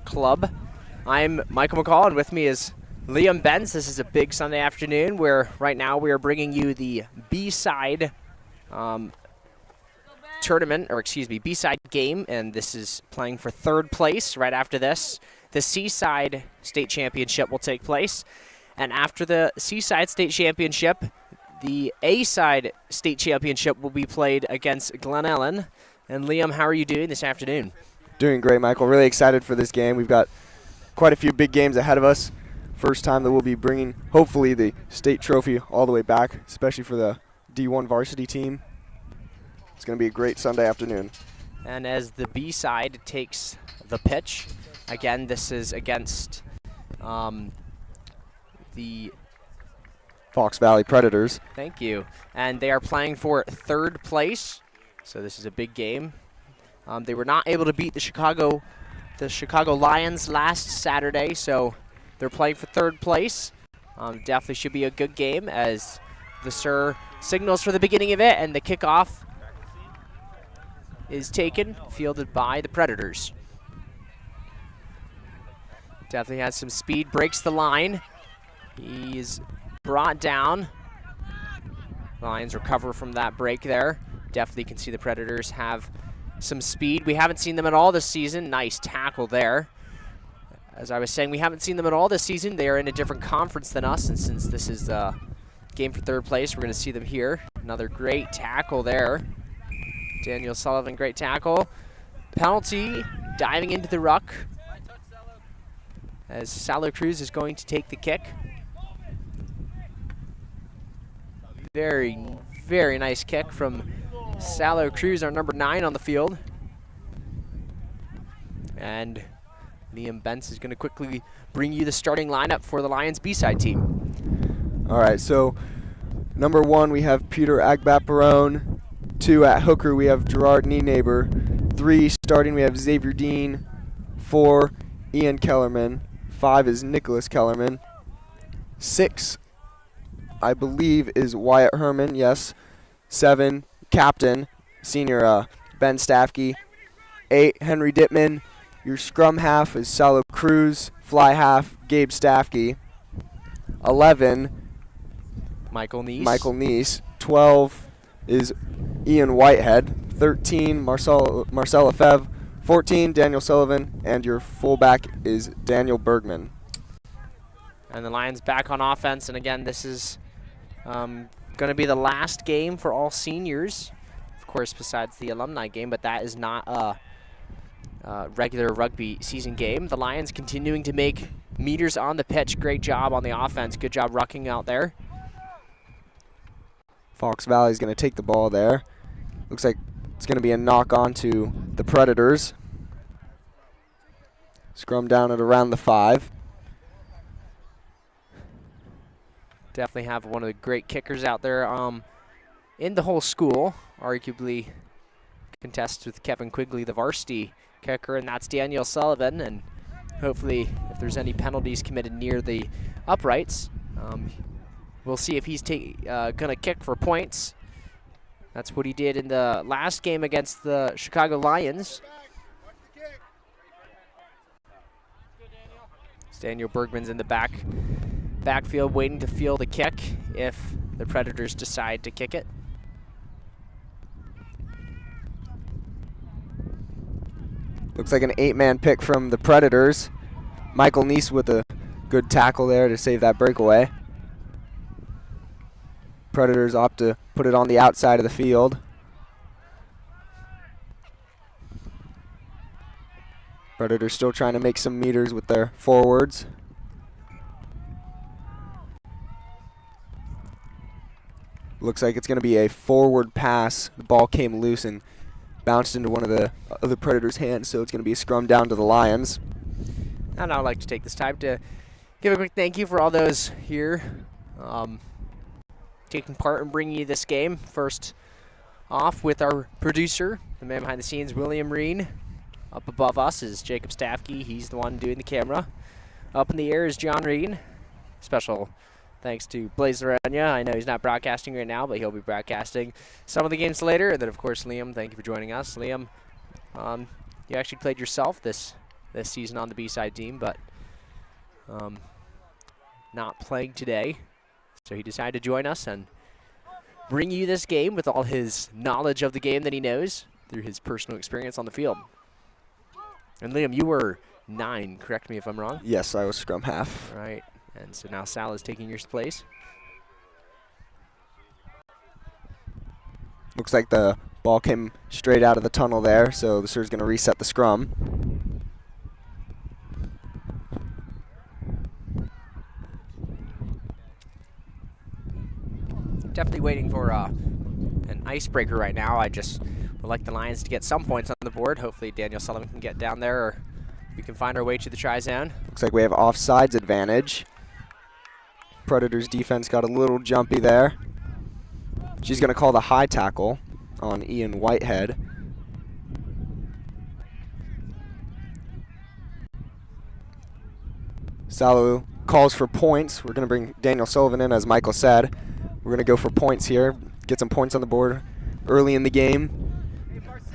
Club. I'm Michael McCall, and with me is Liam Benz. This is a big Sunday afternoon where right now we are bringing you the B-side tournament, or excuse me, B-side game, and this is playing for third place. Right after this, the C-side state championship will take place, and after the C-side state championship, the A-side state championship will be played against Glen Ellen. And Liam, how are you doing this afternoon? Doing great, Michael. Really excited for this game. We've got quite a few big games ahead of us. First time that we'll be bringing, hopefully, the state trophy all the way back, especially for the D1 varsity team. It's going to be a great Sunday afternoon. And as the B side takes the pitch, again, this is against the Fox Valley Predators. Thank you. And they are playing for third place, so this is a big game. They were not able to beat the Chicago Lions last Saturday, so they're playing for third place. Definitely should be a good game as the Sir signals for the beginning of it, and the kickoff is taken, fielded by the Predators. Definitely has some speed, breaks the line. He's brought down. Lions recover from that break there. Definitely can see the Predators have some speed. We haven't seen them at all this season. Nice tackle there. As I was saying, we haven't seen them at all this season. They are in a different conference than us, and since this is a game for third place, we're going to see them here. Another great tackle there. Daniel Sullivan, great tackle. Penalty, diving into the ruck, as Salette Cruz is going to take the kick. Very, very nice kick from Salette Cruz, our number 9 on the field. And Liam Benz is going to quickly bring you the starting lineup for the Lions B-side team. All right, so number 1, we have Peter Agbaparone. 2 at hooker, we have Gerard Nienaber. 3 starting, we have Xavier Dean. 4, Ian Kellerman. 5 is Nicholas Kellerman. 6, I believe, is Wyatt Herman, yes. 7, captain, senior Ben Staffke. 8, Henry Dittman. Your scrum half is Salette Cruz. Fly half, Gabe Staffke. 11, Michael Neese. 12 is Ian Whitehead. 13, Marcel Lefebvre. 14, Daniel Sullivan. And your fullback is Daniel Bergman. And the Lions back on offense, and again, this is going to be the last game for all seniors, of course, besides the alumni game, but that is not a regular rugby season game. The Lions continuing to make meters on the pitch. Great job on the offense. Good job rucking out there. Fox Valley is going to take the ball there. Looks like it's going to be a knock on to the Predators. Scrum down at around the 5. Definitely have one of the great kickers out there in the whole school. Arguably contests with Kevin Quigley, the varsity kicker, and that's Daniel Sullivan. And hopefully, if there's any penalties committed near the uprights, we'll see if he's gonna kick for points. That's what he did in the last game against the Chicago Lions. Daniel Bergman's in the backfield waiting to field a kick if the Predators decide to kick it. Looks like an 8-man pick from the Predators. Michael Neese with a good tackle there to save that breakaway. Predators opt to put it on the outside of the field. Predators still trying to make some meters with their forwards. Looks like it's going to be a forward pass. The ball came loose and bounced into one of the other Predators' hands, so it's going to be a scrum down to the Lions. And I'd like to take this time to give a quick thank you for all those here taking part in bringing you this game. First off with our producer, the man behind the scenes, William Reen. Up above us is Jacob Staffke. He's the one doing the camera. Up in the air is John Reen. Special thanks to Blaze Lorena. I know he's not broadcasting right now, but he'll be broadcasting some of the games later. And then, of course, Liam, thank you for joining us. Liam, you actually played yourself this this season on the B-side team, but not playing today. So he decided to join us and bring you this game with all his knowledge of the game that he knows through his personal experience on the field. And Liam, you were 9, correct me if I'm wrong? Yes, I was scrum half. All right, and so now Sal is taking your place. Looks like the ball came straight out of the tunnel there, so the Sur's going to reset the scrum. Definitely waiting for an icebreaker right now. I just would like the Lions to get some points on the board. Hopefully Daniel Sullivan can get down there, or we can find our way to the try zone. Looks like we have offsides advantage. Predators defense got a little jumpy there. She's going to call the high tackle on Ian Whitehead. Salu calls for points. We're going to bring Daniel Sullivan in, as Michael said. We're going to go for points here, get some points on the board early in the game.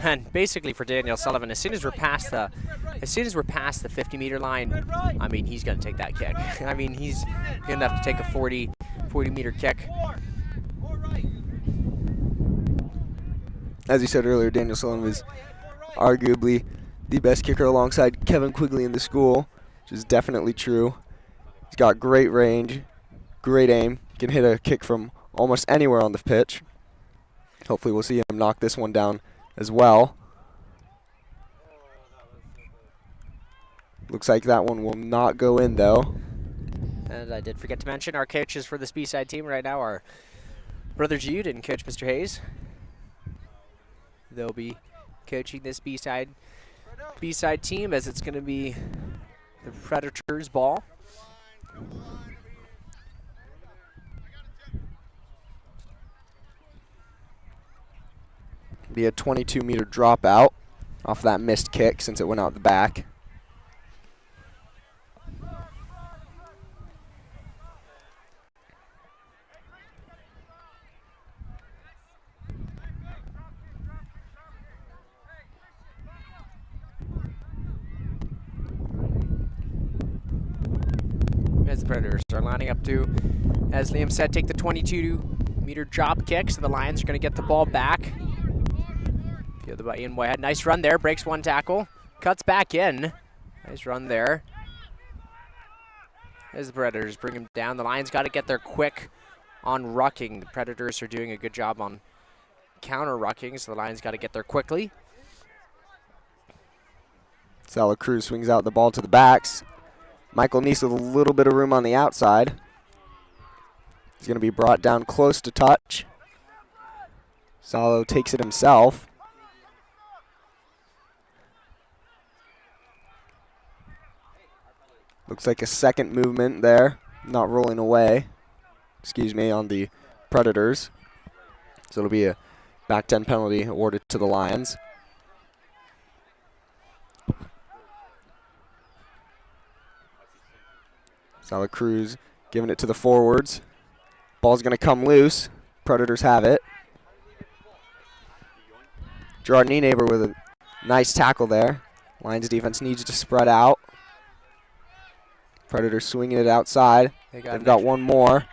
And basically for Daniel Sullivan, as soon as we're past the 50-meter line, I mean, he's going to take that kick. I mean, he's going to have to take a 40-meter kick. As you said earlier, Daniel Sullivan was arguably the best kicker alongside Kevin Quigley in the school, which is definitely true. He's got great range, great aim, can hit a kick from almost anywhere on the pitch. Hopefully we'll see him knock this one down as well. Looks like that one will not go in though. And I did forget to mention our coaches for this B-side team right now are Brother Jude and Coach Mr. Hayes. They'll be coaching this B-side team, as it's going to be the Predators' ball. Be a 22-meter dropout off that missed kick since it went out the back. As the Predators are lining up to, as Liam said, take the 22-meter drop kick, so the Lions are going to get the ball back. Fielded by Ian Whitehead. Nice run there, breaks one tackle, cuts back in. Nice run there. As the Predators bring him down, the Lions got to get there quick on rucking. The Predators are doing a good job on counter rucking, so the Lions got to get there quickly. Sala Cruz swings out the ball to the backs. Michael Neese with a little bit of room on the outside. He's going to be brought down close to touch. Salo takes it himself. Looks like a second movement there, not rolling away, on the Predators. So it'll be a back 10 penalty awarded to the Lions. Sala Cruz giving it to the forwards. Ball's going to come loose. Predators have it. Gerard Nienaber with a nice tackle there. Lions defense needs to spread out. Predators swinging it outside. They've got one more.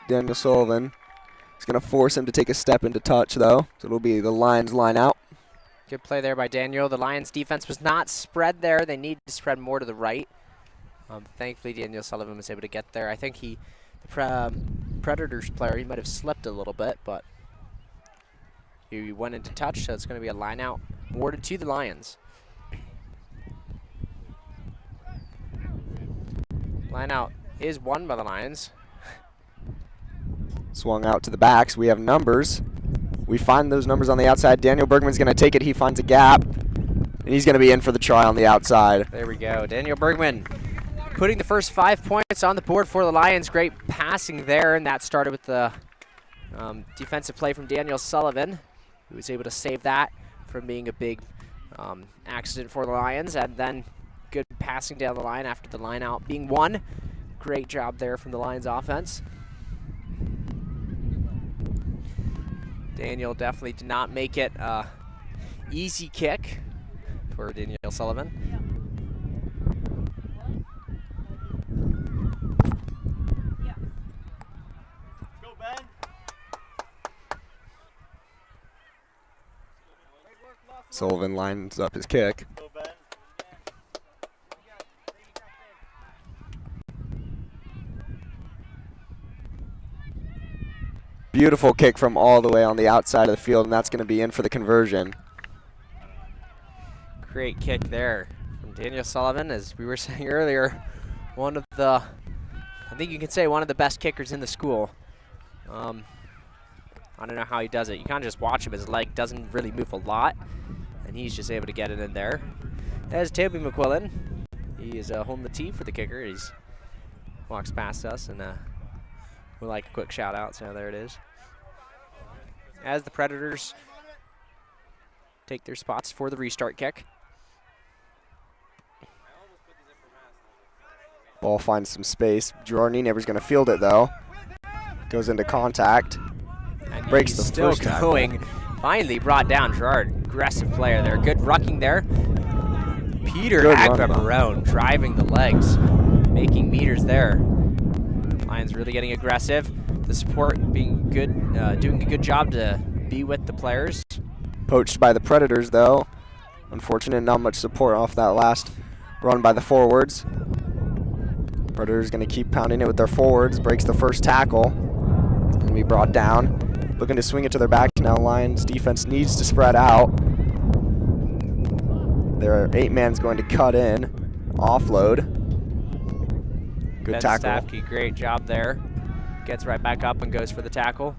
Daniel Sullivan is going to force him to take a step into touch, though. So it'll be the Lions line out. Good play there by Daniel. The Lions defense was not spread there. They need to spread more to the right. Thankfully, Daniel Sullivan was able to get there. I think the Predators player, he might have slipped a little bit, but he went into touch, so it's going to be a line out awarded to the Lions. Line out is won by the Lions. Swung out to the backs. We have numbers. We find those numbers on the outside. Daniel Bergman's going to take it. He finds a gap, and he's going to be in for the try on the outside. There we go. Daniel Bergman putting the first 5 points on the board for the Lions. Great passing there, and that started with the defensive play from Daniel Sullivan, who was able to save that from being a big accident for the Lions, and then good passing down the line after the line out being won. Great job there from the Lions offense. Daniel definitely did not make it easy kick for Daniel Sullivan. Sullivan lines up his kick. Beautiful kick from all the way on the outside of the field, and that's going to be in for the conversion. Great kick there from Daniel Sullivan, as we were saying earlier, one of the, I think you can say one of the best kickers in the school. I don't know how he does it. You kind of just watch him. His leg doesn't really move a lot, and he's just able to get it in there. There's Toby McQuillan. He is holding the tee for the kicker. He's walks past us, and we'd like a quick shout out, so there it is. As the Predators take their spots for the restart kick. Ball finds some space. Gerard Nienaber's going to field it, though. Goes into contact. And breaks he's the still first tackle. going. Finally brought down Gerard. Aggressive player there. Good rucking there. Peter Agba-Barone driving the legs, making meters there. Lions really getting aggressive. The support being good, doing a good job to be with the players. Poached by the Predators, though. Unfortunate, not much support off that last run by the forwards. Predators going to keep pounding it with their forwards. Breaks the first tackle. And be brought down. Looking to swing it to their back now. Lions defense needs to spread out. Their 8-man's going to cut in. Offload. Good Ben tackle. Stavke, great job there. Gets right back up and goes for the tackle.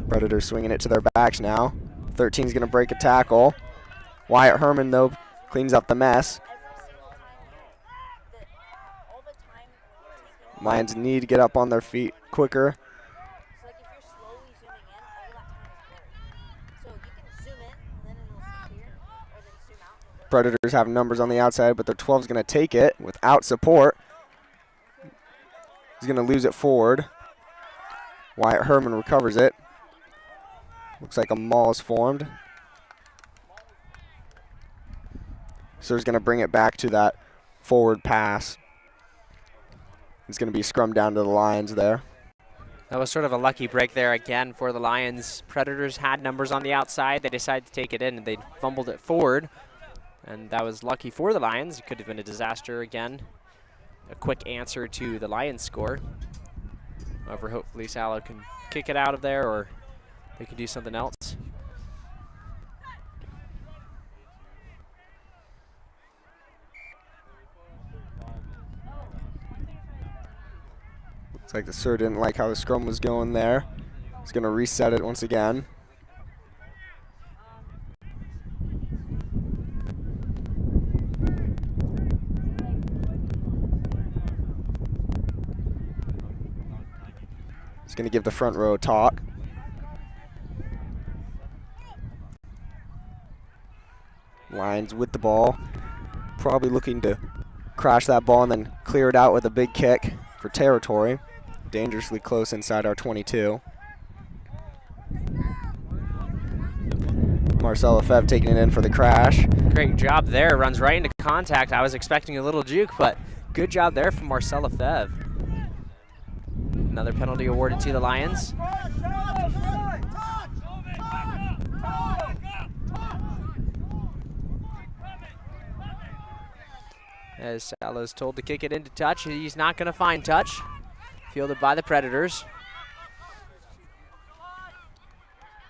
Predators swinging it to their backs now. 13's going to break a tackle. Wyatt Herman, though, cleans up the mess. Lions need to get up on their feet quicker. Predators have numbers on the outside, but their 12's going to take it without support. He's going to lose it forward. Wyatt Herman recovers it. Looks like a maul is formed. So he's going to bring it back to that forward pass. It's going to be scrummed down to the Lions there. That was sort of a lucky break there again for the Lions. Predators had numbers on the outside. They decided to take it in, and they fumbled it forward. And that was lucky for the Lions. It could have been a disaster again. A quick answer to the Lions score. However, hopefully Salette can kick it out of there, or they can do something else. Looks like the Sir didn't like how the scrum was going there. He's going to reset it once again. He's going to give the front row a talk. Lions with the ball. Probably looking to crash that ball and then clear it out with a big kick for territory. Dangerously close inside our 22. Marcel Lefebvre taking it in for the crash. Great job there. Runs right into contact. I was expecting a little juke, but good job there from Marcel Lefebvre. Another penalty awarded to the Lions. As Salo's told to kick it into touch, he's not going to find touch. Fielded by the Predators.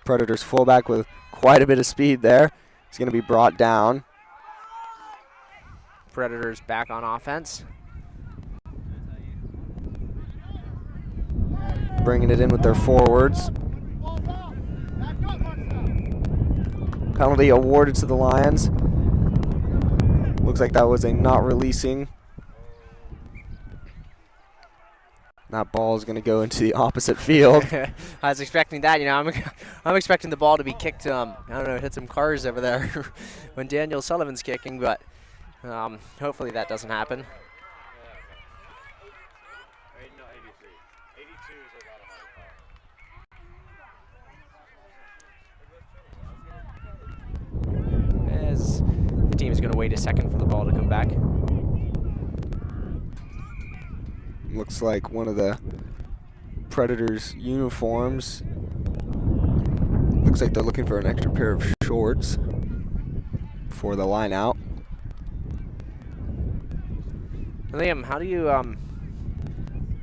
Predators fullback with quite a bit of speed there. He's going to be brought down. Predators back on offense. Bringing it in with their forwards. Penalty awarded to the Lions. Looks like that was a not releasing. That ball is going to go into the opposite field. I was expecting that. You know, I'm expecting the ball to be kicked. I don't know, hit some cars over there when Daniel Sullivan's kicking, but hopefully that doesn't happen. As the team is going to wait a second for the ball to come back. Looks like one of the Predators' uniforms Looks like they're looking for an extra pair of shorts for the line out. Liam, how do you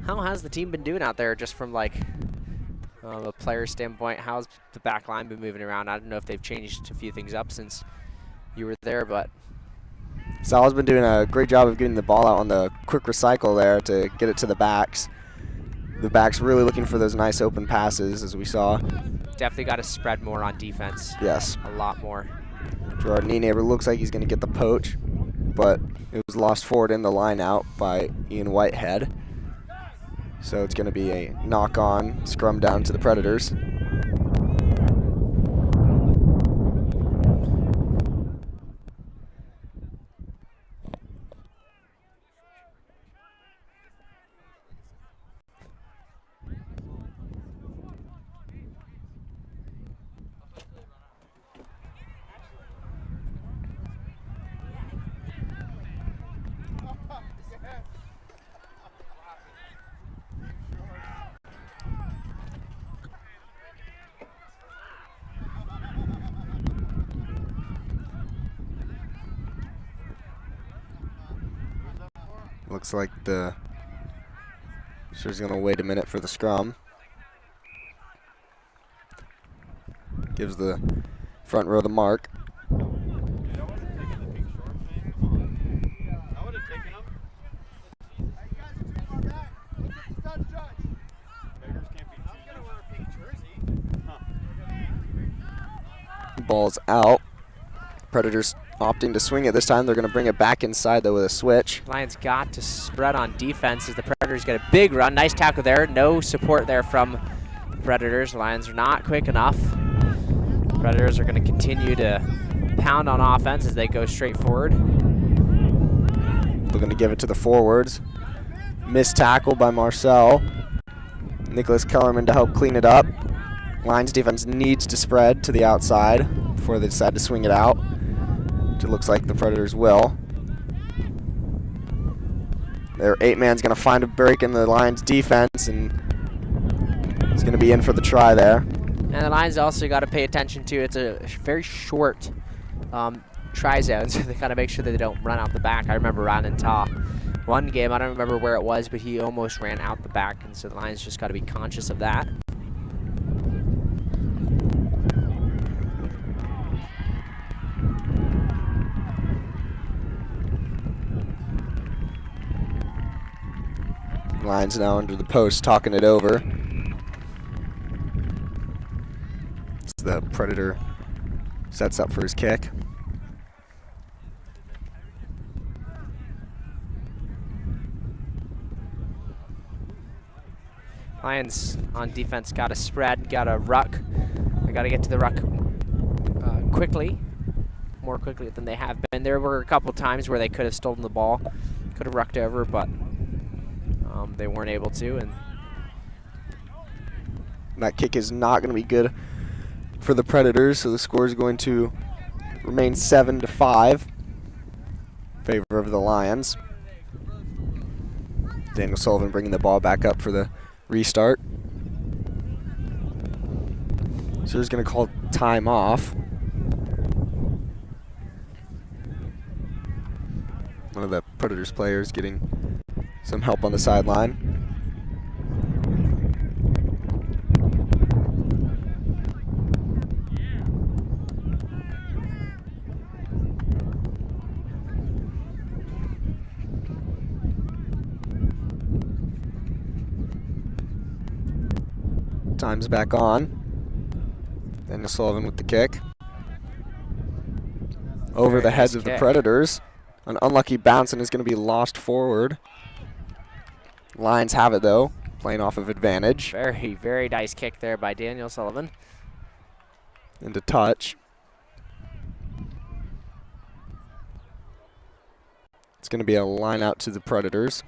how has the team been doing out there, just from like a player standpoint? How's the back line been moving around? I don't know if they've changed a few things up since you were there, but Sal's been doing a great job of getting the ball out on the quick recycle there to get it to the backs. The backs really looking for those nice open passes, as we saw. definitely got to spread more on defense. Yes. A lot more. Gerard Nienaber looks like he's going to get the poach, but it was lost forward in the line out by Ian Whitehead. So it's going to be a knock-on scrum down to the Predators. Looks like the Sher's going to wait a minute for the scrum. Gives the front row the mark. Ball's out. Predators opting to swing it this time. They're going to bring it back inside, though, with a switch. Lions got to spread on defense as the Predators get a big run. Nice tackle there. No support there from the Predators. Lions are not quick enough. Predators are going to continue to pound on offense as they go straight forward. They're going to give it to the forwards. Missed tackle by Marcel. Nicholas Kellerman to help clean it up. Lions defense needs to spread to the outside before they decide to swing it out. It looks like the Predators will. Their 8-man's going to find a break in the Lions' defense, and he's going to be in for the try there. And the Lions also got to pay attention to, it's a very short try zone, so they got to make sure that they don't run out the back. I remember Ryan Ta, one game, I don't remember where it was, but he almost ran out the back, and so the Lions just got to be conscious of that. Lions now under the post, talking it over. As the Predator sets up for his kick. Lions on defense got to spread, got to ruck. They got to get to the ruck quickly, more quickly than they have been. There were a couple times where they could have stolen the ball, could have rucked over, but they weren't able to. And that kick is not going to be good for the Predators, so the score is going to remain 7-5 in favor of the Lions. Daniel Sullivan bringing the ball back up for the restart. So he's going to call time off. One of the Predators players getting some help on the sideline. Time's back on. Daniel Sullivan with the kick. Over the heads of the Predators. An unlucky bounce and is going to be lost forward. Lions have it, though, playing off of advantage. Very, very nice kick there by Daniel Sullivan. Into touch. It's going to be a line out to the Predators.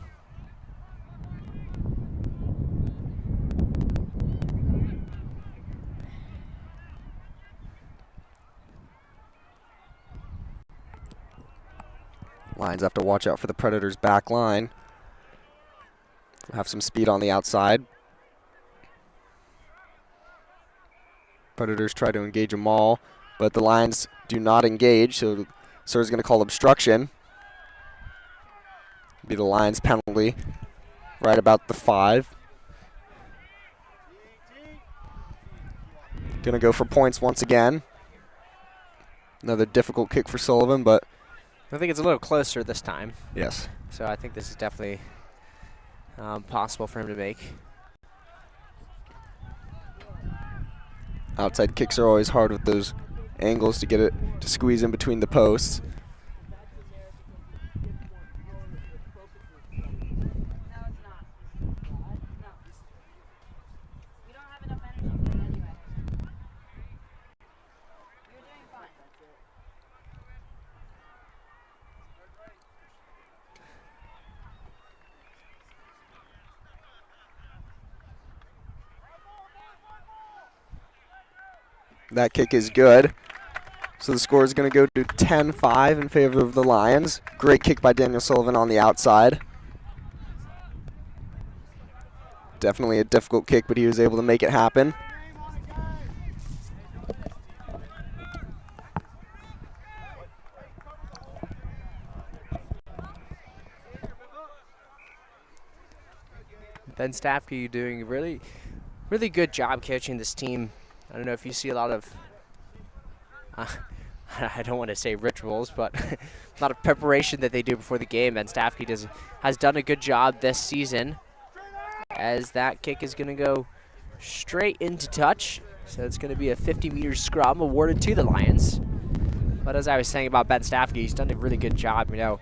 Lions have to watch out for the Predators' back line. Have some speed on the outside. Predators try to engage them all, but the Lions do not engage, so Sir's going to call obstruction. Be the Lions penalty right about the 5. Going to go for points once again. Another difficult kick for Sullivan, but I think it's a little closer this time. yes. So I think this is definitely possible for him to make. Outside kicks are always hard with those angles to get it to squeeze in between the posts. That kick is good. So the score is going to go to 10-5 in favor of the Lions. Great kick by Daniel Sullivan on the outside. Definitely a difficult kick, but he was able to make it happen. Ben Stafke doing a really good job coaching this team. I don't know if you see a lot of, I don't want to say rituals, but a lot of preparation that they do before the game. Ben Stafke has done a good job this season, as that kick is going to go straight into touch. So it's going to be a 50-meter scrum awarded to the Lions. But as I was saying about Ben Stafke, he's done a really good job. You know,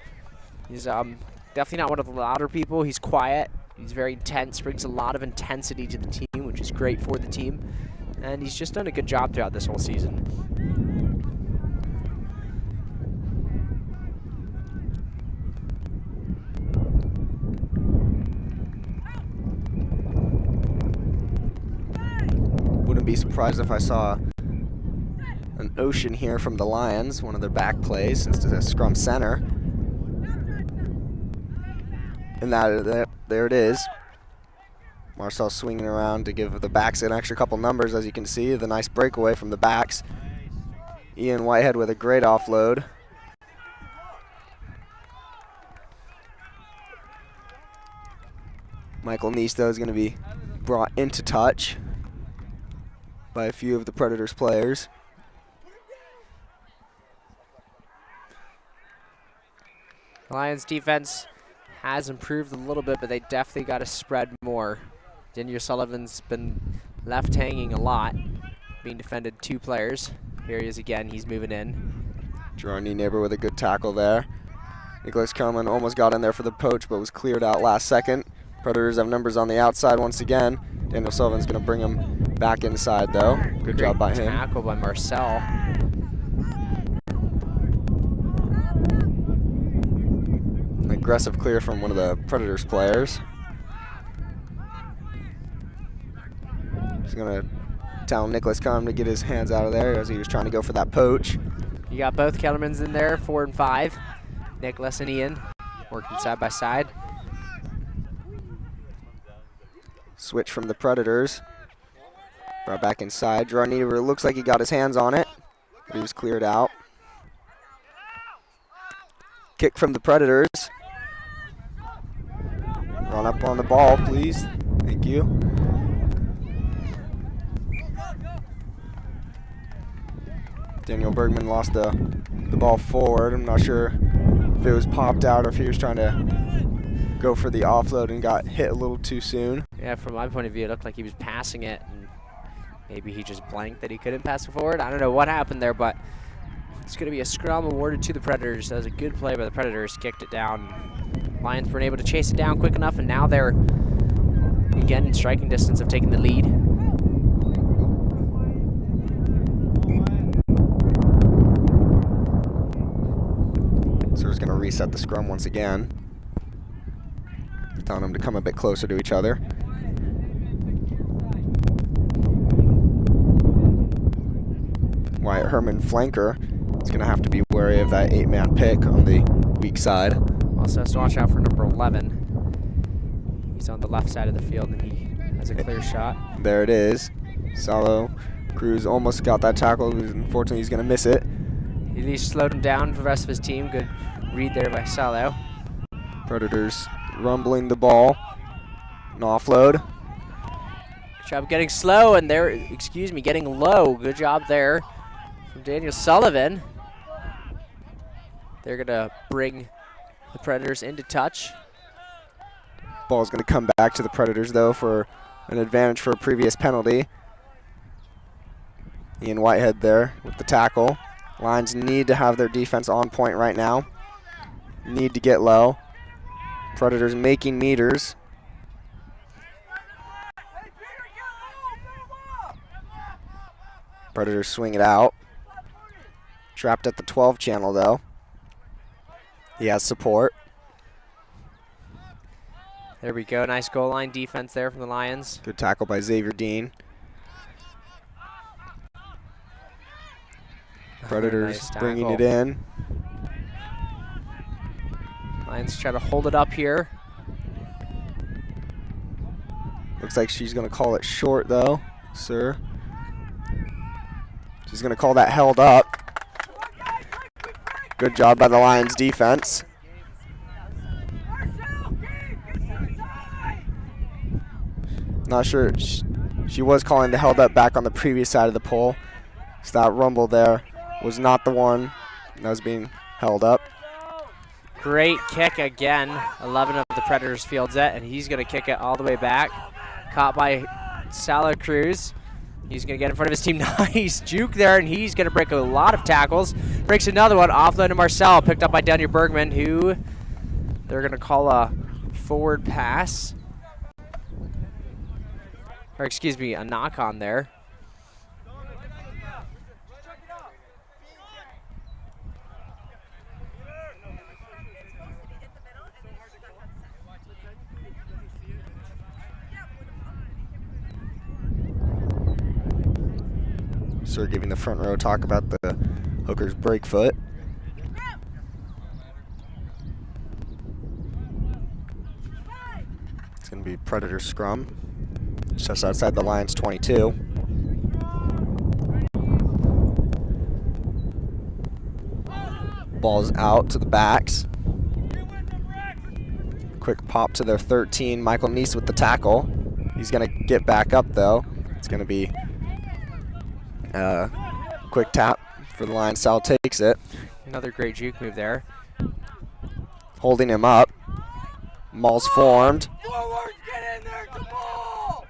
he's definitely not one of the louder people. He's quiet. He's very intense, brings a lot of intensity to the team, which is great for the team. And he's just done a good job throughout this whole season. Wouldn't be surprised if I saw an ocean here from the Lions, one of their back plays, since it's a scrum center. And there it is. Marcel swinging around to give the backs an extra couple numbers, as you can see. The nice breakaway from the backs. Ian Whitehead with a great offload. Michael Nisto is going to be brought into touch by a few of the Predators players. Lions defense has improved a little bit, but they definitely got to spread more. Daniel Sullivan's been left hanging a lot, being defended 2 players. Here he is again, he's moving in. Gerard Neighbor with a good tackle there. Nicholas Kellerman almost got in there for the poach, but was cleared out last second. Predators have numbers on the outside once again. Daniel Sullivan's going to bring him back inside, though. Good job by him. Tackle by Marcel. An aggressive clear from one of the Predators players. He's going to tell Nicholas Kellerman to get his hands out of there as he was trying to go for that poach. You got both Kellermans in there, 4 and 5. Nicholas and Ian working side by side. Switch from the Predators. Brought back inside. Gerard Neighbor looks like he got his hands on it, but he was cleared out. Kick from the Predators. Run up on the ball, please. Thank you. Daniel Bergman lost the ball forward. I'm not sure if it was popped out or if he was trying to go for the offload and got hit a little too soon. Yeah, from my point of view, it looked like he was passing it, and maybe he just blanked that he couldn't pass it forward. I don't know what happened there, but it's going to be a scrum awarded to the Predators. That was a good play by the Predators, kicked it down. Lions weren't able to chase it down quick enough, and now they're, again, in striking distance of taking the lead. So he's going to reset the scrum once again. Telling them to come a bit closer to each other. Wyatt Herman, flanker, is going to have to be wary of that 8-man pick on the weak side. Also has to watch out for number 11. He's on the left side of the field, and he has a clear shot. There it is. Salo Cruz almost got that tackle. Unfortunately, he's going to miss it. At least slowed him down for the rest of his team. Good read there by Salette. Predators rumbling the ball. An offload. Good job getting slow and there, getting low. Good job there from Daniel Sullivan. They're gonna bring the Predators into touch. Ball's gonna come back to the Predators though for an advantage for a previous penalty. Ian Whitehead there with the tackle. Lions need to have their defense on point right now. Need to get low. Predators making meters. Predators swing it out. Trapped at the 12 channel though. He has support. There we go. Nice goal line defense there from the Lions. Good tackle by Xavier Dean. Predators Nice bringing it in. Lions try to hold it up here. Looks like she's going to call it short though, sir. She's going to call that held up. Good job by the Lions defense. Not sure. She was calling the held up back on the previous side of the pole. So that rumble there was not the one that was being held up. Great kick again. 11 of the Predators fields it, and he's going to kick it all the way back. Caught by Salette Cruz. He's going to get in front of his team. Nice juke there, and he's going to break a lot of tackles. Breaks another one. Offload to Marcel, picked up by Daniel Bergman, who they're going to call a forward pass. Or excuse me, a knock on there. Sir giving the front row talk about the Hookers break foot. It's going to be Predator scrum. Just outside the Lions 22. Ball's out to the backs. Quick pop to their 13. Michael Neese with the tackle. He's going to get back up though. It's going to be quick tap for the Lions. Sal takes it. Another great juke move there. Holding him up. Maul's formed. Forward, get in there, come on!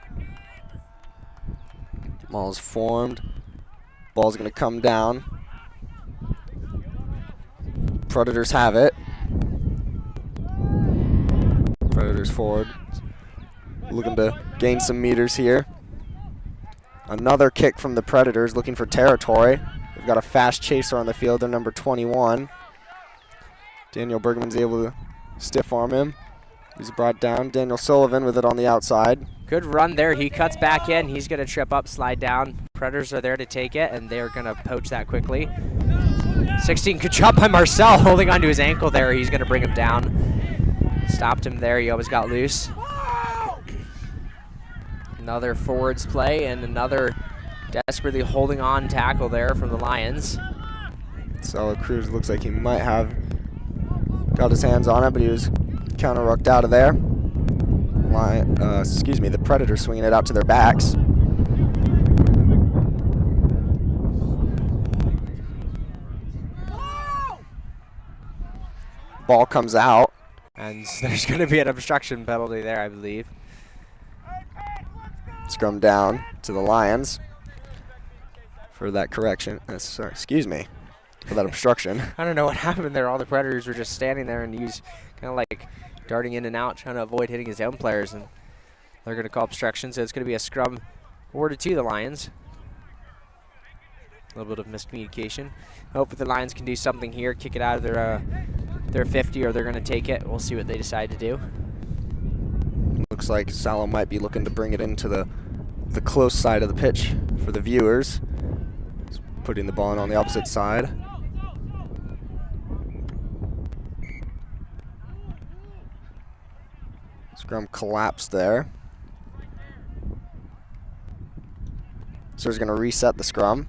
Maul's formed. Ball's going to come down. Predators have it. Predators forward. Looking to gain some meters here. Another kick from the Predators looking for territory. They've got a fast chaser on the field. They're number 21. Daniel Bergman's able to stiff arm him. He's brought down. Daniel Sullivan with it on the outside. Good run there. He cuts back in. He's going to trip up, slide down. Predators are there to take it, and they're going to poach that quickly. 16, good job by Marcel holding onto his ankle there. He's going to bring him down. Stopped him there. He almost got loose. Another forwards play and another desperately holding on tackle there from the Lions. Salette Cruz looks like he might have got his hands on it, but he was counter-rucked out of there. The Predators swinging it out to their backs. Ball comes out. And there's going to be an obstruction penalty there, I believe. Scrum down to the Lions for that correction. For that obstruction. I don't know what happened there. All the Predators were just standing there, and he was kind of like darting in and out, trying to avoid hitting his own players. And they're going to call obstruction, so it's going to be a scrum awarded to the Lions. A little bit of miscommunication. Hope the Lions can do something here, kick it out of their 50, or they're going to take it. We'll see what they decide to do. Looks like Salo might be looking to bring it into the close side of the pitch for the viewers. He's putting the ball in on the opposite side. Scrum collapsed there. officials are going to reset the scrum.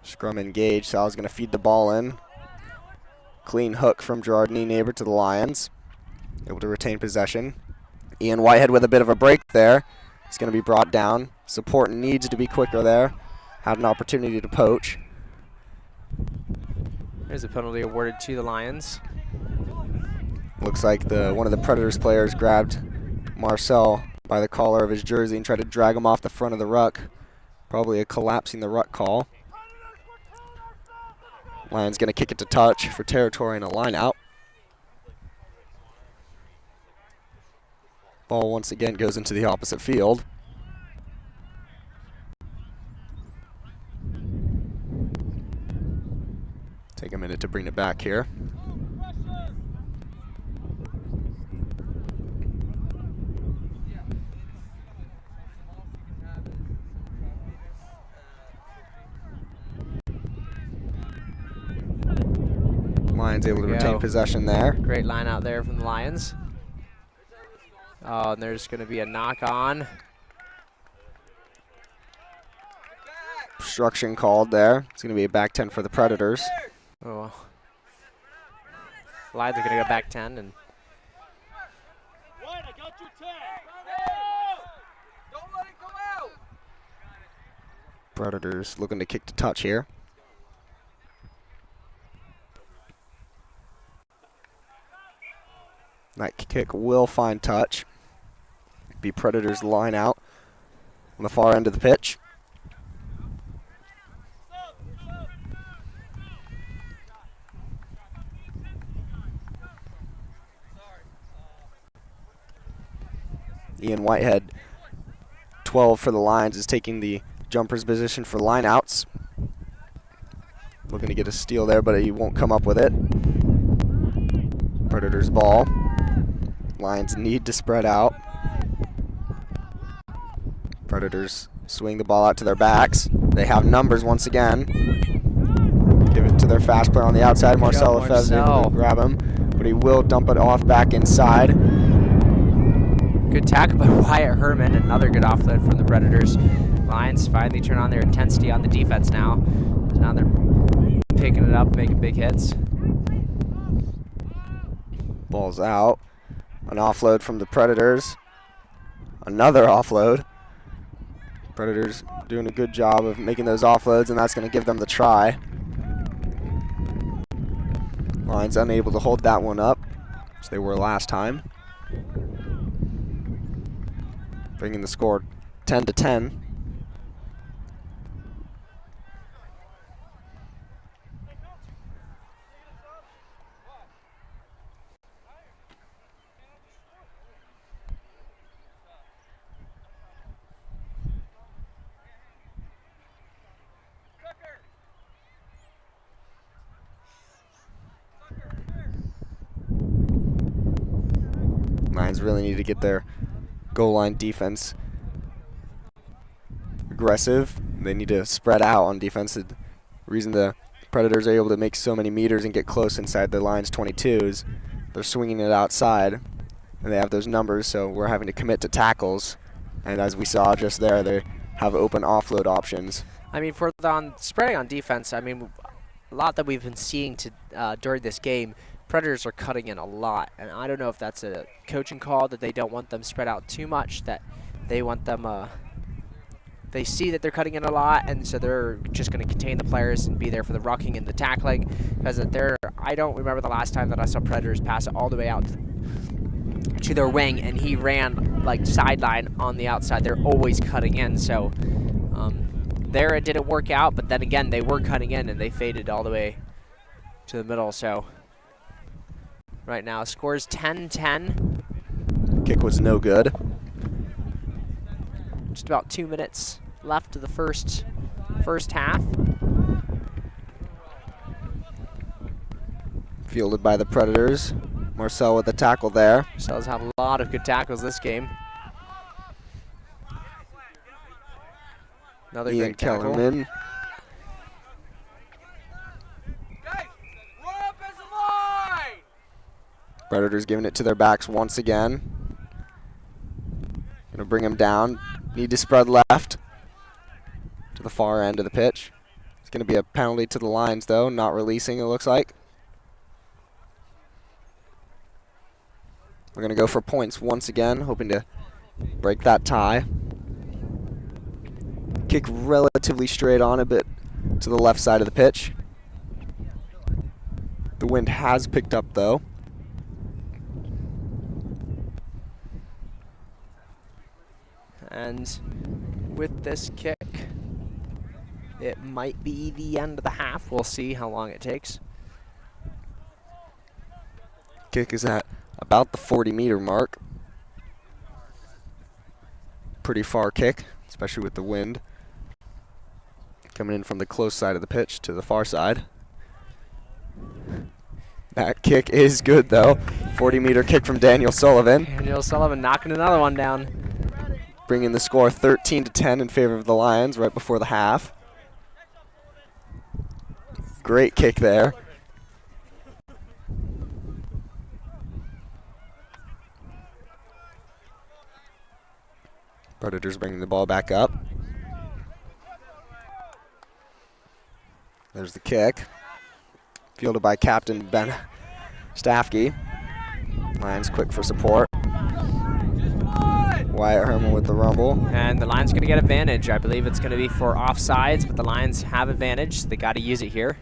Scrum engaged. Sal's going to feed the ball in. Clean hook from Gerard Nienaber to the Lions. Able to retain possession. Ian Whitehead with a bit of a break there. He's going to be brought down. Support needs to be quicker there. Had an opportunity to poach. There's a penalty awarded to the Lions. Looks like one of the Predators players grabbed Marcel by the collar of his jersey and tried to drag him off the front of the ruck. Probably a collapsing the ruck call. Lions going to kick it to touch for territory and a line out. Ball once again goes into the opposite field. Take a minute to bring it back here. Lions able to retain possession there. Great line out there from the Lions. Oh, and there's going to be a knock on. Obstruction called there. It's going to be a back 10 for the Predators. Oh. Lions are going to go back 10 and Don't let it go out. Predators looking to kick to touch here. That kick will find touch. Be Predators line out on the far end of the pitch. Ian Whitehead, 12 for the Lions, is taking the jumper's position for line outs. Looking to get a steal there, but he won't come up with it. Predators ball. Lions need to spread out. Predators swing the ball out to their backs. They have numbers once again. Give it to their fast player on the outside. Marcel Lefebvre is able to grab him, but he will dump it off back inside. good tackle by Wyatt Herman. Another good offload from the Predators. Lions finally turn on their intensity on the defense now. So now they're picking it up, making big hits. Ball's out. An offload from the Predators. Another offload. Predators doing a good job of making those offloads, and that's going to give them the try. Lions unable to hold that one up, as they were last time. Bringing the score 10-10. Lions really need to get their goal line defense aggressive. They need to spread out on defense. The reason the Predators are able to make so many meters and get close inside the Lions 22 is they're swinging it outside, and they have those numbers, so we're having to commit to tackles. And as we saw just there, they have open offload options. I mean, for the spreading on defense, I mean, a lot that we've been seeing during this game, Predators are cutting in a lot, and I don't know if that's a coaching call that they don't want them spread out too much, that they want them, they see that they're cutting in a lot, and so they're just going to contain the players and be there for the rucking and the tackling, because I don't remember the last time that I saw Predators pass it all the way out to their wing, and he ran like sideline on the outside. They're always cutting in, so there it didn't work out, but then again, they were cutting in, and they faded all the way to the middle, so right now, scores 10-10. Kick was no good. Just about 2 minutes left of the first half. Fielded by the Predators. Marcel with the tackle there. Marcel's have a lot of good tackles this game. Another Ian great tackle. Kellerman. Guys, run up as a line! Predators giving it to their backs once again. Gonna bring him down. Need to spread left to the far end of the pitch. It's gonna be a penalty to the Lions though, not releasing it looks like. We're gonna go for points once again, hoping to break that tie. Kick relatively straight on a bit to the left side of the pitch. The wind has picked up though. And with this kick, it might be the end of the half. We'll see how long it takes. Kick is at about the 40-meter mark. Pretty far kick, especially with the wind. Coming in from the close side of the pitch to the far side. That kick is good though. 40-meter kick from Daniel Sullivan. Daniel Sullivan knocking another one down. Bringing the score 13-10 in favor of the Lions right before the half. Great kick there. Predators bringing the ball back up. There's the kick. Fielded by Captain Ben Staffke. Lions quick for support. Wyatt Herman with the rumble. And the Lions going to get advantage. I believe it's going to be for offsides, but the Lions have advantage. So they got to use it here.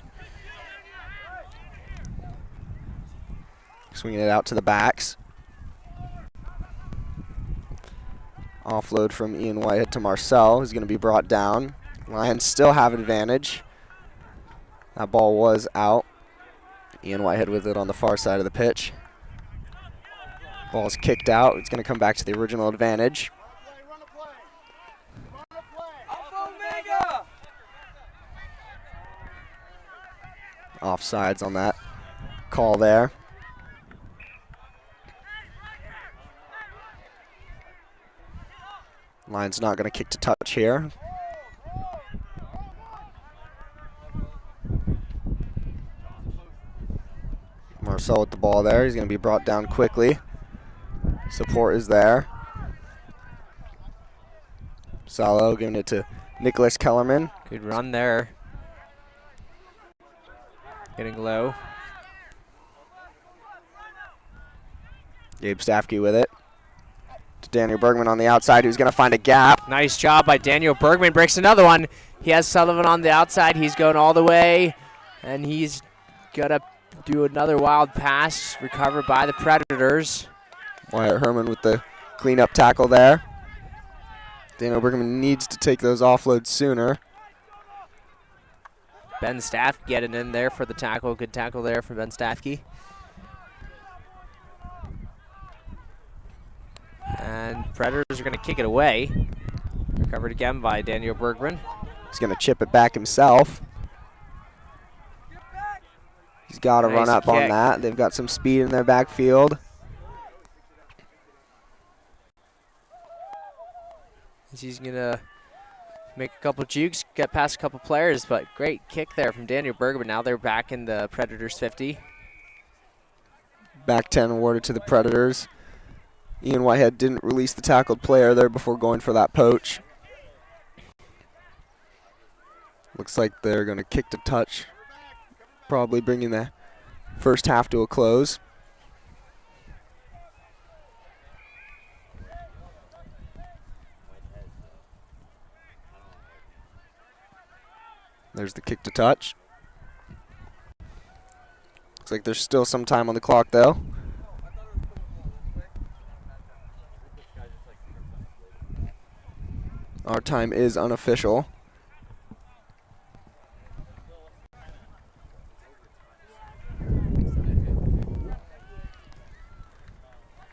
Swinging it out to the backs. Offload from Ian Whitehead to Marcel, who's going to be brought down. Lions still have advantage. That ball was out. Ian Whitehead with it on the far side of the pitch. Ball's kicked out. It's going to come back to the original advantage. Offsides on that call there. Lions not going to kick to touch here. Marcel with the ball there. He's going to be brought down quickly. Support is there. Salo giving it to Nicholas Kellerman. Good run there. Getting low. Gabe Staffke with it. To Daniel Bergman on the outside, who's going to find a gap. Nice job by Daniel Bergman. Breaks another one. He has Sullivan on the outside. He's going all the way. And he's going to do another wild pass. Recovered by the Predators. Wyatt Herman with the cleanup tackle there. Daniel Bergman needs to take those offloads sooner. Ben Staff getting in there for the tackle. Good tackle there for Ben Staffke. And Predators are going to kick it away. Recovered again by Daniel Bergman. He's going to chip it back himself. He's got to run up on that. They've got some speed in their backfield. He's going to make a couple jukes, get past a couple players, but great kick there from Daniel Bergman. Now they're back in the Predators 50. Back 10 awarded to the Predators. Ian Whitehead didn't release the tackled player there before going for that poach. Looks like they're going to kick to touch, probably bringing the first half to a close. There's the kick to touch. Looks like there's still some time on the clock though. Our time is unofficial.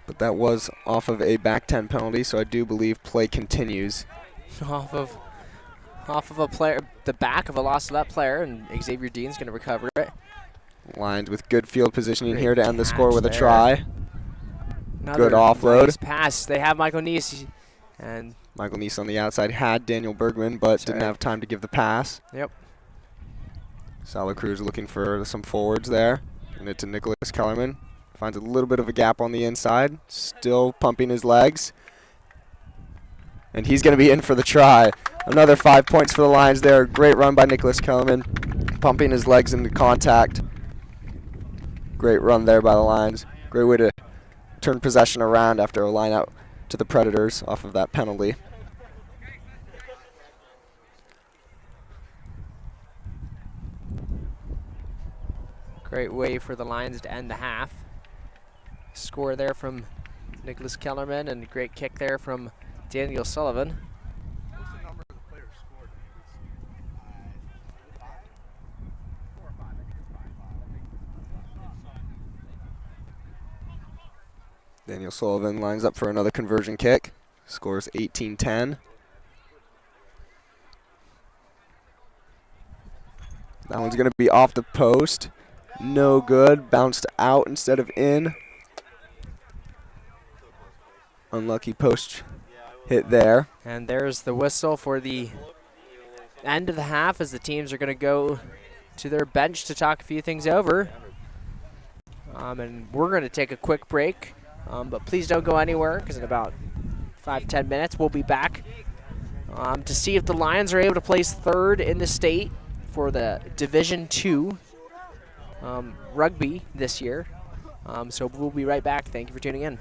But that was off of a back 10 penalty, so I do believe play continues. Off of a player, the back of a lost left player, and Xavier Dean's going to recover it. Lions with good field positioning Great here to end the score catch with a there. try. Another Good offload. nice pass. They have Michael Neese. And Michael Neese on the outside had Daniel Bergman, but didn't have time to give the pass. Yep. Sala Cruz looking for some forwards there. And it to Nicholas Kellerman. Finds a little bit of a gap on the inside. Still pumping his legs. And he's going to be in for the try. Another 5 points for the Lions there. Great run by Nicholas Kellerman. Pumping his legs into contact. Great run there by the Lions. Great way to turn possession around after a line out to the Predators off of that penalty. Great way for the Lions to end the half. Score there from Nicholas Kellerman and a great kick there from Daniel Sullivan. What's the number of the players scored? Four or five. I think it's Daniel Sullivan lines up for another conversion kick. Scores 18-10. That one's going to be off the post. No good. Bounced out instead of in. Unlucky post hit there. And there's the whistle for the end of the half as the teams are going to go to their bench to talk a few things over. And we're going to take a quick break. But please don't go anywhere because in about 5-10 minutes we'll be back to see if the Lions are able to place third in the state for the Division II rugby this year. So we'll be right back. Thank you for tuning in.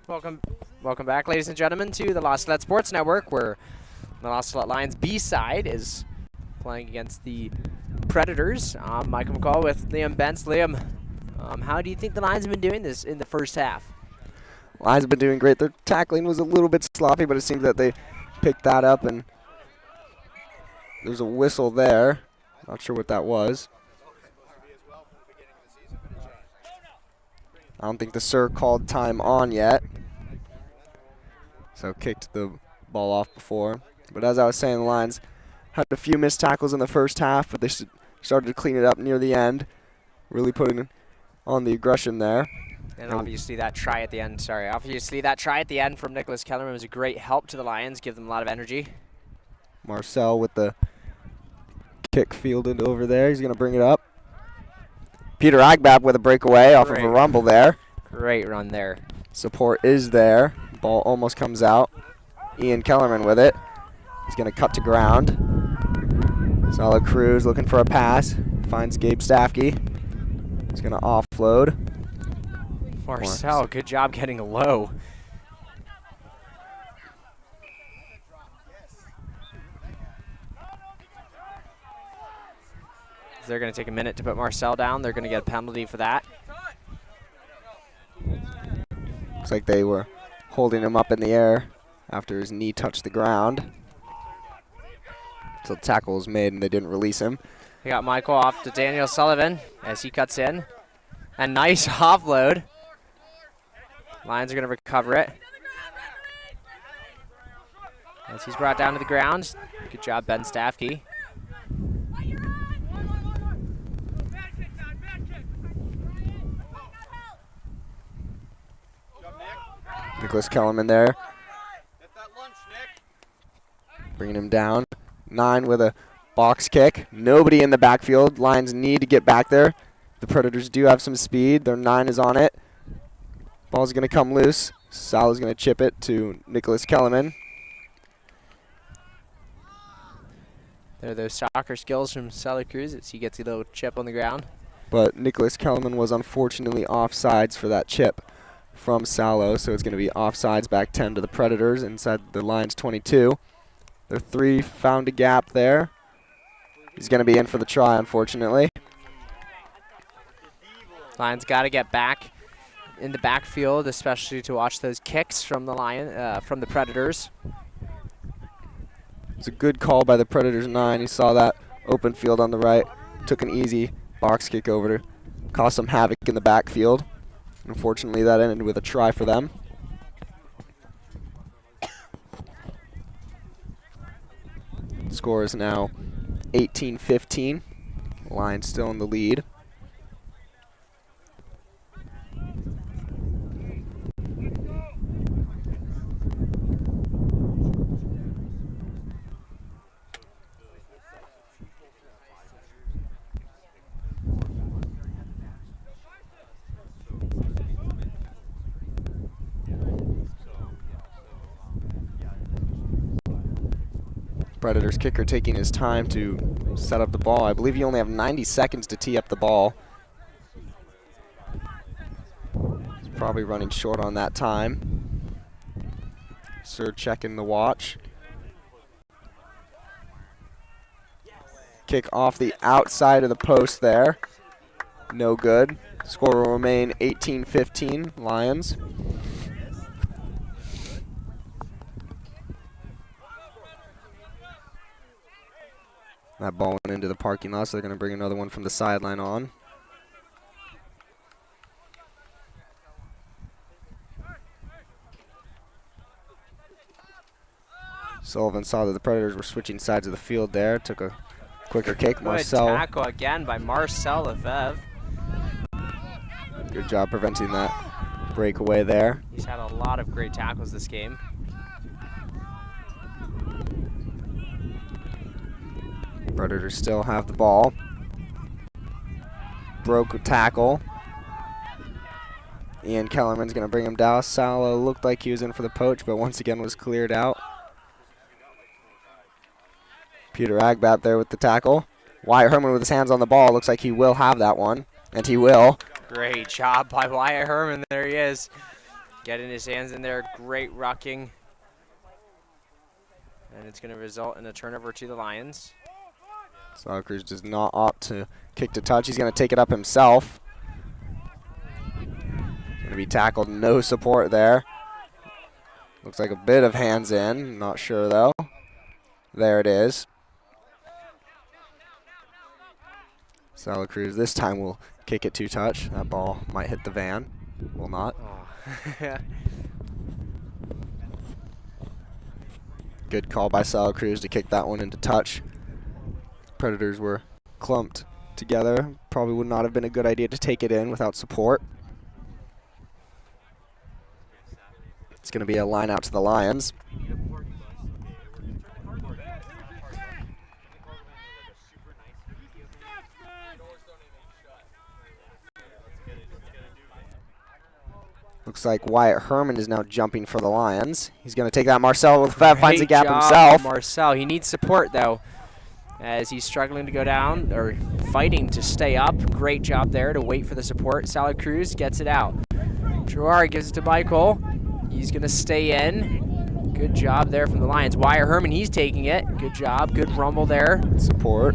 Welcome back, ladies and gentlemen, to the Lost Salette Sports Network, where the Lost Salette Lions B side is playing against the Predators. I'm Michael McCall with Liam Bentz. Liam, how do you think the Lions have been doing this in the first half? Lions have been doing great. Their tackling was a little bit sloppy, but it seems that they picked that up, and there's a whistle there. Not sure what that was. I don't think the Sir called time on yet. So kicked the ball off before. But as I was saying, the Lions had a few missed tackles in the first half, but they started to clean it up near the end, really putting on the aggression there. And obviously that try at the end, from Nicholas Kellerman was a great help to the Lions, give them a lot of energy. Marcel with the kick fielded over there. He's going to bring it up. Peter Agbap with a breakaway off of a rumble there. Great run there. Support is there. Ball almost comes out. Ian Kellerman with it. He's going to cut to ground. Solid Cruz looking for a pass. Finds Gabe Staffke. He's going to offload. Marcel, good job getting low. They're going to take a minute to put Marcel down. They're going to get a penalty for that. Looks like they were holding him up in the air after his knee touched the ground. So the tackle was made and they didn't release him. They got Michael off to Daniel Sullivan as he cuts in. A nice offload. Lions are going to recover it. As he's brought down to the ground. Good job, Ben Staffke. Nicholas Kellerman there. Bringing him down. 9 with a box kick. Nobody in the backfield. Lions need to get back there. The Predators do have some speed. Their 9 is on it. Ball's going to come loose. Sal is going to chip it to Nicholas Kellerman. There are those soccer skills from Salette Cruz as he gets a little chip on the ground. But Nicholas Kellerman was unfortunately offsides for that chip from Salo, so it's going to be offsides, back 10 to the Predators inside the Lions 22. Their 3 found a gap there. He's going to be in for the try, unfortunately. Lions got to get back in the backfield, especially to watch those kicks from the from the Predators. It's a good call by the Predators 9. He saw that open field on the right, took an easy box kick over to cause some havoc in the backfield. Unfortunately, that ended with a try for them. Score is now 18-15. Lions still in the lead. Predators kicker taking his time to set up the ball. I believe you only have 90 seconds to tee up the ball. He's probably running short on that time. Sir checking the watch. Kick off the outside of the post there. No good. Score will remain 18-15, Lions. That ball went into the parking lot, so they're going to bring another one from the sideline on. Sullivan saw that the Predators were switching sides of the field there. Took a quicker kick. Marcel. Good tackle again by Marcel Lefebvre. Good job preventing that breakaway there. He's had a lot of great tackles this game. Predators still have the ball. Broke a tackle. Ian Kellerman's going to bring him down. Salo looked like he was in for the poach, but once again was cleared out. Peter Agbap there with the tackle. Wyatt Herman with his hands on the ball. Looks like he will have that one, and he will. Great job by Wyatt Herman. There he is. Getting his hands in there, great rucking. And it's going to result in a turnover to the Lions. Santa Cruz does not opt to kick to touch. He's going to take it up himself. Going to be tackled, no support there. Looks like a bit of hands in, not sure though. There it is. Santa Cruz this time will kick it to touch. That ball might hit the van, will not. Oh. Good call by Santa Cruz to kick that one into touch. Predators were clumped together. Probably would not have been a good idea to take it in without support. It's going to be a line out to the Lions. Looks like Wyatt Herman is now jumping for the Lions. He's going to take that. Marcel with Fev finds a gap himself. Marcel, he needs support though, as he's struggling to go down, or fighting to stay up. Great job there to wait for the support. Salette Cruz gets it out. Gerard gives it to Michael. He's going to stay in. Good job there from the Lions. Wyatt Herman, he's taking it. Good job. Good rumble there. Support.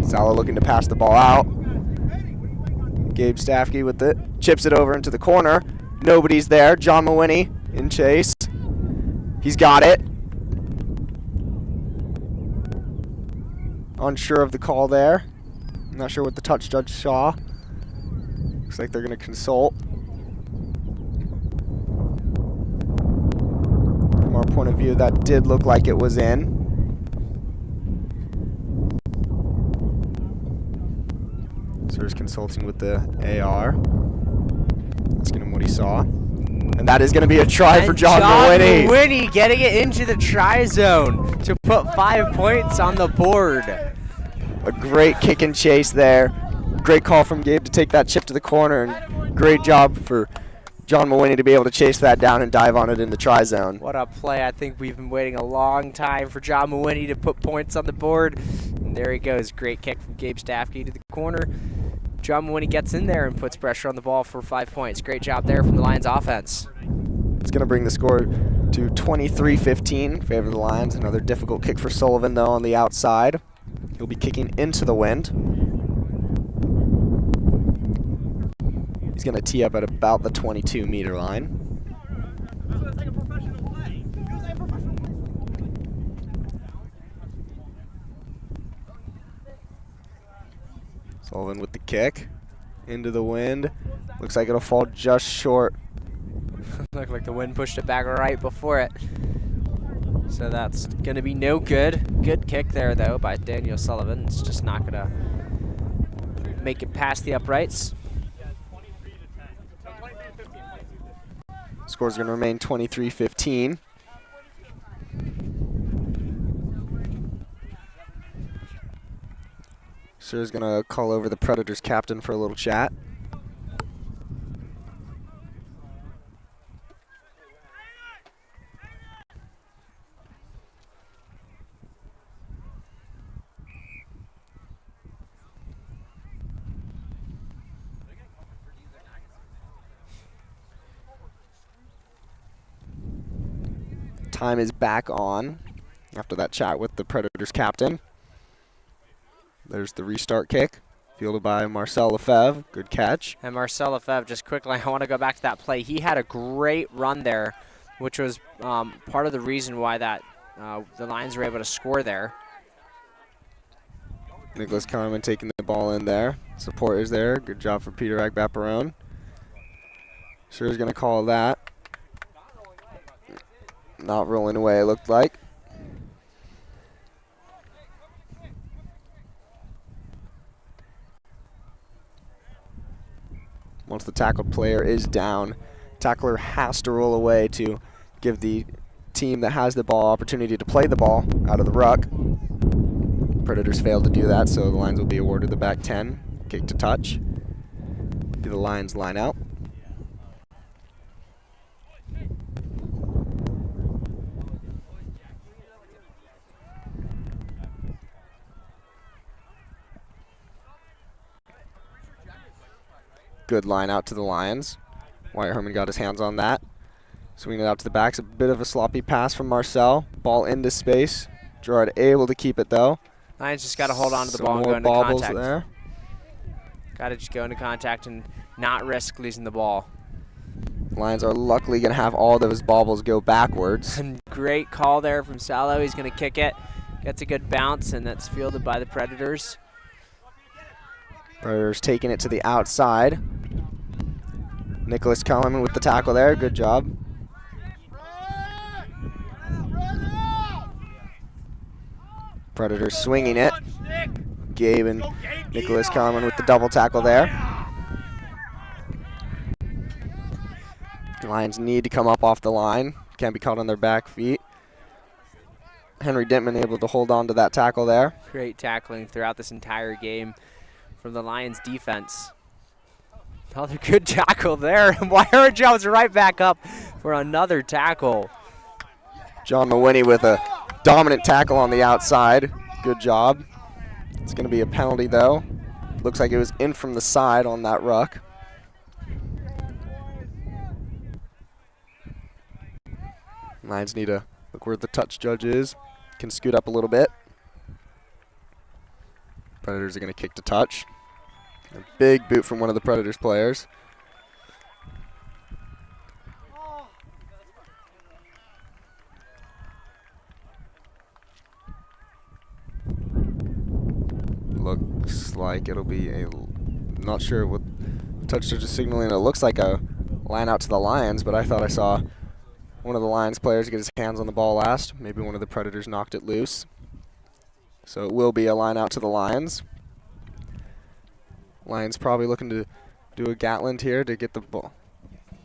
Sala looking to pass the ball out. Gabe Staffke with it. Chips it over into the corner. Nobody's there. John Mawhinney in chase. He's got it. Unsure of the call there. Not sure what the touch judge saw. Looks like they're going to consult. From our point of view, that did look like it was in. Sir's consulting with the AR. Asking him what he saw. And that is going to be a try for John Mawhinney. John Mawhinney getting it into the try zone to put 5 points on the board. A great kick and chase there. Great call from Gabe to take that chip to the corner, and great job for John Mawhinney to be able to chase that down and dive on it in the try zone. What a play. I think we've been waiting a long time for John Mawhinney to put points on the board. And there he goes. Great kick from Gabe Staffke to the corner. John Mawhinney gets in there and puts pressure on the ball for 5 points. Great job there from the Lions offense. It's going to bring the score to 23-15 in favor of the Lions. Another difficult kick for Sullivan, though, on the outside. He'll be kicking into the wind. He's going to tee up at about the 22-meter line. Sullivan with the kick. Into the wind. Looks like it'll fall just short. Looked like the wind pushed it back right before it. So that's going to be no good. Good kick there, though, by Daniel Sullivan. It's just not going to make it past the uprights. Score's going to remain 23-15. Sir's going to call over the Predators captain for a little chat. Time is back on after that chat with the Predators captain. There's the restart kick, fielded by Marcel Lefebvre. Good catch. And Marcel Lefebvre, just quickly, I want to go back to that play. He had a great run there, which was part of the reason why that the Lions were able to score there. Nicholas Kellerman taking the ball in there. Support is there. Good job for Peter Agbaparone. Sure is going to call that. Not rolling away, it looked like. Once the tackled player is down, tackler has to roll away to give the team that has the ball opportunity to play the ball out of the ruck. Predators failed to do that, so the Lions will be awarded the back 10. Kick to touch. Do the Lions line out. Good line out to the Lions. Wyatt Herman got his hands on that. Swinging it out to the backs. A bit of a sloppy pass from Marcel. Ball into space. Gerard able to keep it though. Lions just got to hold on to the Some ball and more go into bobbles contact. there. Got to just go into contact and not risk losing the ball. Lions are luckily going to have all those baubles go backwards. And great call there from Salo. He's going to kick it. Gets a good bounce, and that's fielded by the Predators. Predators taking it to the outside. Nicholas Kellerman with the tackle there. Good job. Predators swinging it. Gabe and Nicholas Kellerman with the double tackle there. Lions need to come up off the line. Can't be caught on their back feet. Henry Dittman able to hold on to that tackle there. Great tackling throughout this entire game from the Lions defense. Another good tackle there. Wyatt Jones right back up for another tackle. John Mawhinney with a dominant tackle on the outside. Good job. It's going to be a penalty though. Looks like it was in from the side on that ruck. Lions need to look where the touch judge is. Can scoot up a little bit. Predators are going to kick to touch. A big boot from one of the Predators players. Looks like it'll be a, not sure what touch judge is signaling. It looks like a line out to the Lions, but I thought I saw one of the Lions players get his hands on the ball last. Maybe one of the Predators knocked it loose. So it will be a line out to the Lions. Lions probably looking to do a Gatland here to get the ball.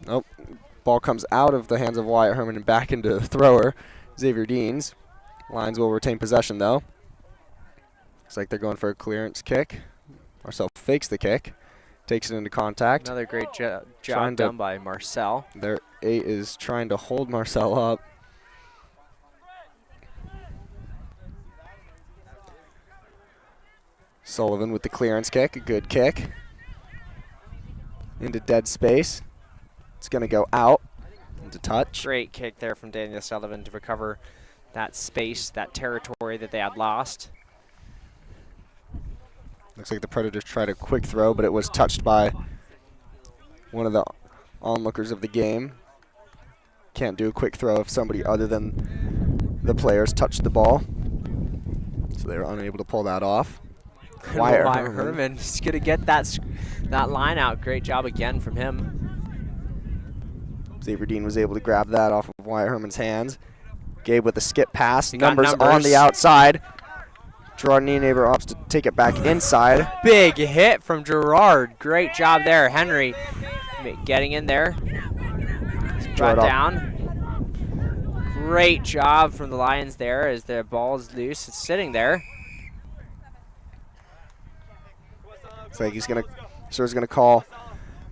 Nope. Ball comes out of the hands of Wyatt Herman and back into the thrower, Xavier Deans. Lions will retain possession though. Looks like they're going for a clearance kick. Marcel fakes the kick, takes it into contact. Another great job done by Marcel. Their 8 is trying to hold Marcel up. Sullivan with the clearance kick, a good kick. Into dead space. It's going to go out into touch. Great kick there from Daniel Sullivan to recover that space, that territory that they had lost. Looks like the Predators tried a quick throw, but it was touched by one of the onlookers of the game. Can't do a quick throw if somebody other than the players touched the ball. So they were unable to pull that off. Wyatt Herman is going to get that line out. Great job again from him. Xavier Dean was able to grab that off of Wyatt Herman's hands. Gabe with a skip pass. Numbers On the outside. Gerard Nienaber opts to take it back inside. Big hit from Gerard. Great job there. Henry getting in there. Brought down. Great job from the Lions there as the ball is loose. It's sitting there. Looks like he's gonna call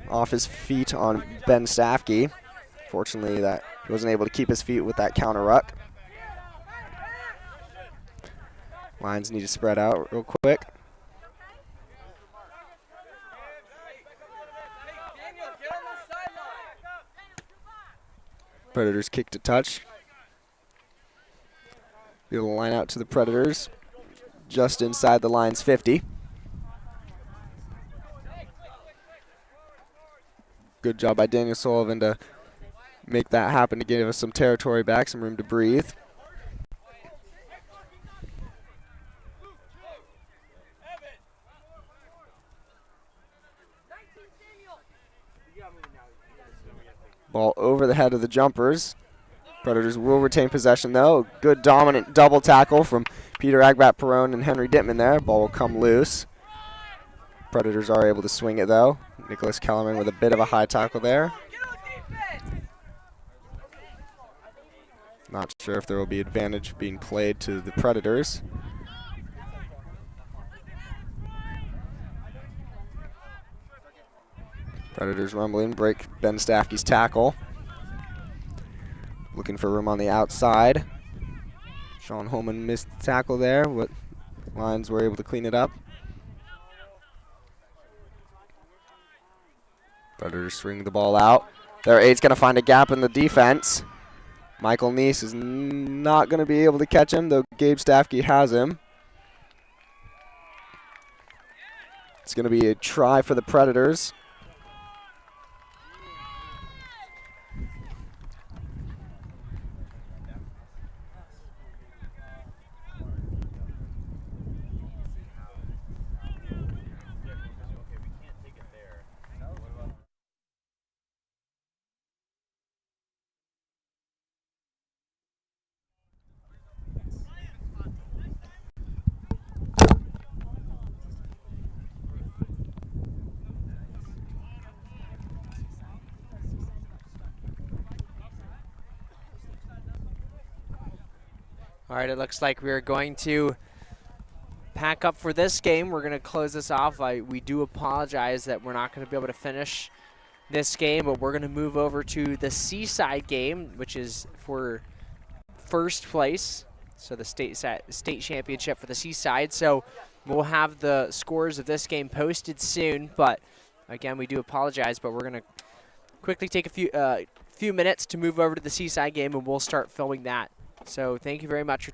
off his feet on Ben Stafke. Fortunately, that he wasn't able to keep his feet with that counter ruck. Lions need to spread out real quick. Predators kick to touch. Be able to line out to the Predators just inside the Lions 50. Good job by Daniel Sullivan to make that happen, to give us some territory back, some room to breathe. Ball over the head of the jumpers. Predators will retain possession though. Good dominant double tackle from Peter Agbat-Perrone and Henry Dittman there. Ball will come loose. Predators are able to swing it though. Nicholas Kellerman with a bit of a high tackle there. Not sure if there will be advantage being played to the Predators. Predators rumbling, break Ben Stafke's tackle. Looking for room on the outside. Sean Holman missed the tackle there, but Lions were able to clean it up. Predators swing the ball out. Their 8's going to find a gap in the defense. Michael Neese is not going to be able to catch him, though Gabe Staffke has him. It's going to be a try for the Predators. All right, it looks like we're going to pack up for this game. We're going to close this off. We do apologize that we're not going to be able to finish this game, but we're going to move over to the Seaside game, which is for first place, so the state championship for the Seaside. So we'll have the scores of this game posted soon, but again, we do apologize, but we're going to quickly take a few minutes to move over to the Seaside game, and we'll start filming that. So thank you very much for